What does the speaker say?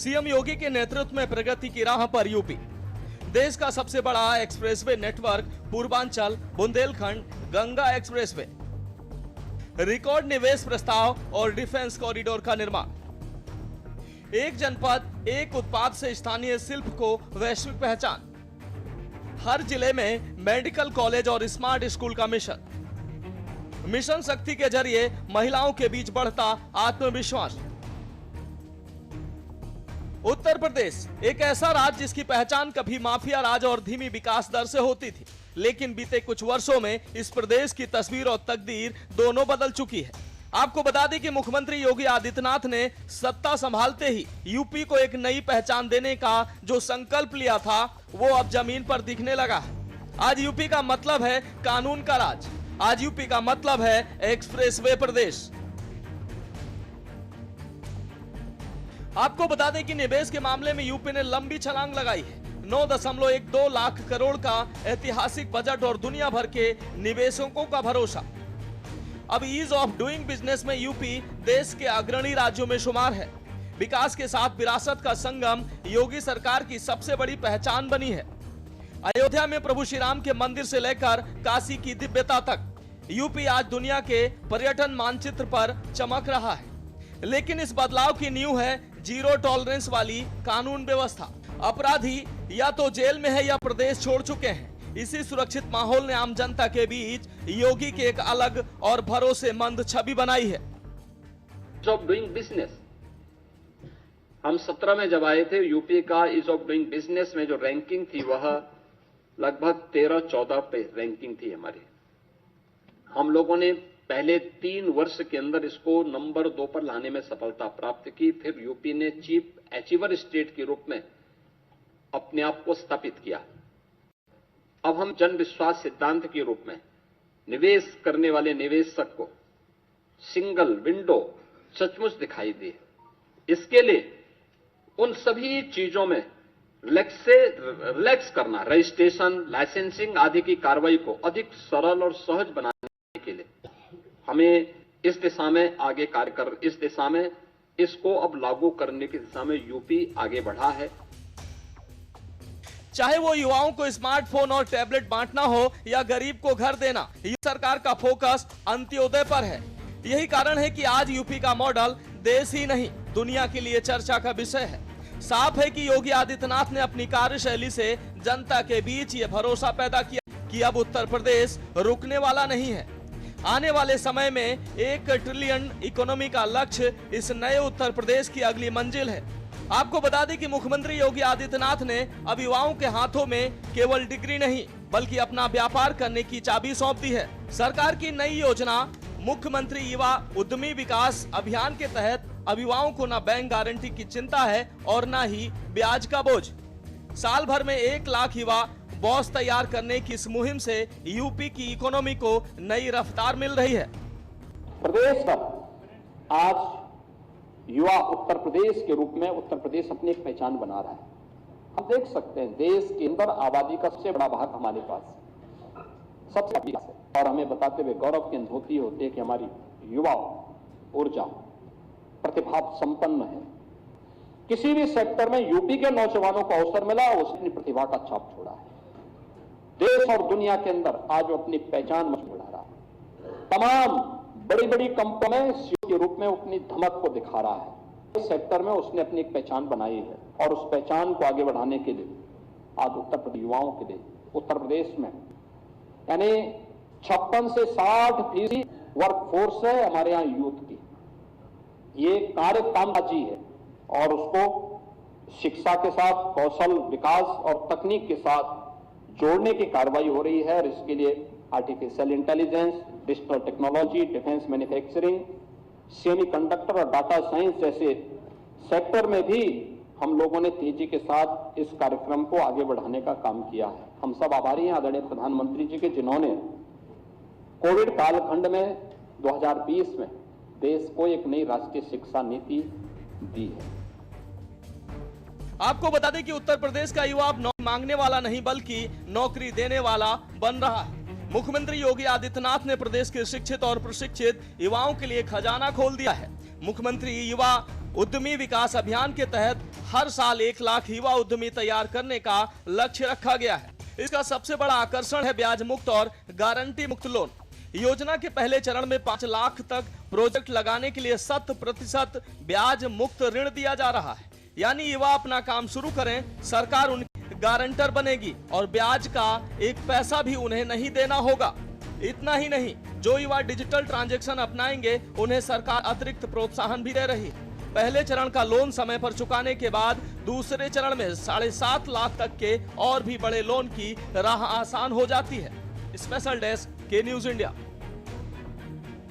CM योगी के नेतृत्व में प्रगति की राह पर यूपी। देश का सबसे बड़ा expressway network Purvanchal Bundelkhand Ganga expressway, record निवेश प्रस्ताव और डिफेंस कॉरिडोर का निर्माण। एक जनपद एक उत्पाद से स्थानीय शिल्प को वैश्विक पहचान। हर जिले में मेडिकल कॉलेज और स्मार्ट स्कूल का मिशन। मिशन शक्ति के जरिए महिलाओं के बीच बढ़ता आत्मविश्वास। उत्तर प्रदेश एक ऐसा राज्य जिसकी पहचान कभी माफिया राज और धीमी विकास दर से होती थी, लेकिन बीते कुछ वर्षों में इस प्रदेश की तस्वीर और तकदीर दोनों बदल चुकी है। आपको बता दें कि मुख्यमंत्री योगी आदित्यनाथ ने सत्ता संभालते ही यूपी को एक नई पहचान देने का जो संकल्प लिया था वो अब जमीन पर दिखने लगा है। आज यूपी का मतलब है कानून का राज। आज यूपी का मतलब है एक्सप्रेसवे प्रदेश। आपको बता दें कि निवेश के मामले में यूपी ने लंबी छलांग लगाई है। 9.12 लाख करोड़ का ऐतिहासिक बजट और दुनिया भर के निवेशकों का भरोसा। अब ईज ऑफ डूइंग बिजनेस में यूपी देश के अग्रणी राज्यों में शुमार है। विकास के साथ विरासत का संगम योगी सरकार की सबसे बड़ी पहचान बनी है। अयोध्या में प्रभु श्री राम के मंदिर से लेकर काशी की दिव्यता तक यूपी आज दुनिया के पर्यटन मानचित्र पर चमक रहा है। लेकिन इस बदलाव की नींव है जीरो टॉलरेंस वाली कानून व्यवस्था। अपराधी या तो जेल में है या प्रदेश छोड़ चुके हैं। इसी सुरक्षित माहौल ने आम जनता के बीच योगी की एक अलग और भरोसेमंद छवि बनाई है। ईज ऑफ डूइंग बिजनेस, हम 17 में जब आए थे, यूपी का ईज ऑफ डूइंग बिजनेस में जो रैंकिंग थी वह लगभग 13-14 पे रैंकिंग थी हमारी। हम लोगों ने पहले 3 वर्ष के अंदर इसको नंबर 2 पर लाने में सफलता प्राप्त की। फिर यूपी ने चीफ अचीवर स्टेट के रूप में अपने आप को स्थापित किया। अब हम जन विश्वास सिद्धांत के रूप में निवेश करने वाले निवेशक को सिंगल विंडो सचमुच दिखाई दे। इसके लिए उन सभी चीजों में रिलैक्स करना, रजिस्ट्रेशन, लाइसेंसिंग आदि की कार्रवाई को अधिक सरल और सहज बनाने के लिए हमें इस दिशा में आगे कार्य कर, इस दिशा में इसको अब लागू करने की दिशा में यूपी आगे बढ़ा है। चाहे वो युवाओं को स्मार्टफोन और टैबलेट बांटना हो या गरीब को घर देना, ये सरकार का फोकस अंत्योदय पर है। यही कारण है कि आज यूपी का मॉडल देश ही नहीं दुनिया के लिए चर्चा का विषय है। साफ है कि योगी आदित्यनाथ ने अपनी कार्यशैली से जनता के बीच ये भरोसा पैदा किया कि अब उत्तर प्रदेश रुकने वाला नहीं है। आने वाले समय में 1 ट्रिलियन इकोनॉमी का लक्ष्य इस नए उत्तर प्रदेश की अगली मंजिल है। आपको बता दें कि मुख्यमंत्री योगी आदित्यनाथ ने अब युवाओं के हाथों में केवल डिग्री नहीं बल्कि अपना व्यापार करने की चाबी सौंप दी है। सरकार की नई योजना मुख्यमंत्री युवा उद्यमी विकास अभियान के तहत अब युवाओं को न बैंक गारंटी की चिंता है और न ही ब्याज का बोझ। साल भर में 1 लाख युवा बॉस तैयार करने की इस मुहिम से यूपी की इकोनॉमी को नई रफ्तार मिल रही है। प्रदेश का आज युवा उत्तर प्रदेश के रूप में उत्तर प्रदेश अपनी एक पहचान बना रहा है। हम देख सकते हैं देश के अंदर आबादी का सबसे बड़ा भाग हमारे पास सबसे बड़ा है और हमें बताते हुए गौरव की अनुभूति होती है कि हमारी युवा ऊर्जा प्रतिभा संपन्न है। किसी भी सेक्टर में यूपी के नौजवानों को अवसर मिला, उसने प्रतिभा का छाप छोड़ा है। देश और दुनिया के अंदर आज वो अपनी पहचान मजबूत बढ़ा रहा है। तमाम बड़ी बड़ी कंपनियों में सीईओ के रूप में अपनी धमक को दिखा रहा है। इस सेक्टर में उसने अपनी एक पहचान बनाई है और उस पहचान को आगे बढ़ाने के लिए आज उत्तर प्रदेश युवाओं के लिए उत्तर प्रदेश में यानी 56 से 60% वर्कफोर्स है हमारे यहाँ यूथ की। ये कार्य कामकाजी है और उसको शिक्षा के साथ कौशल विकास और तकनीक के साथ जोड़ने की कार्रवाई हो रही है और इसके लिए artificial intelligence, digital technology, defence manufacturing, semiconductor और डाटा साइंस जैसे सेक्टर में भी हम लोगों ने तेजी के साथ इस कार्यक्रम को आगे बढ़ाने का काम किया है। हम सब आभारी हैं आदरणीय प्रधानमंत्री जी के, जिन्होंने कोविड कालखंड में 2020 में देश को एक नई राष्ट्रीय शिक्षा नीति दी है। आपको बता दें कि उत्तर प्रदेश का युवा अब नौकरी मांगने वाला नहीं बल्कि नौकरी देने वाला बन रहा है। मुख्यमंत्री योगी आदित्यनाथ ने प्रदेश के शिक्षित और प्रशिक्षित युवाओं के लिए खजाना खोल दिया है। मुख्यमंत्री युवा उद्यमी विकास अभियान के तहत हर साल 1 लाख युवा उद्यमी तैयार करने का लक्ष्य रखा गया है। इसका सबसे बड़ा आकर्षण है ब्याज मुक्त और गारंटी मुक्त लोन। योजना के पहले चरण में 5 लाख तक प्रोजेक्ट लगाने के लिए 100% ब्याज मुक्त ऋण दिया जा रहा है। यानी युवा अपना काम शुरू करें, सरकार उनकी गारंटर बनेगी और ब्याज का 1 पैसा भी उन्हें नहीं देना होगा। इतना ही नहीं, जो युवा डिजिटल ट्रांजैक्शन अपनाएंगे उन्हें सरकार अतिरिक्त प्रोत्साहन भी दे रही है। पहले चरण का लोन समय पर चुकाने के बाद दूसरे चरण में 7.5 लाख तक के और भी बड़े लोन की राह आसान हो जाती है। स्पेशल डेस्क के न्यूज इंडिया।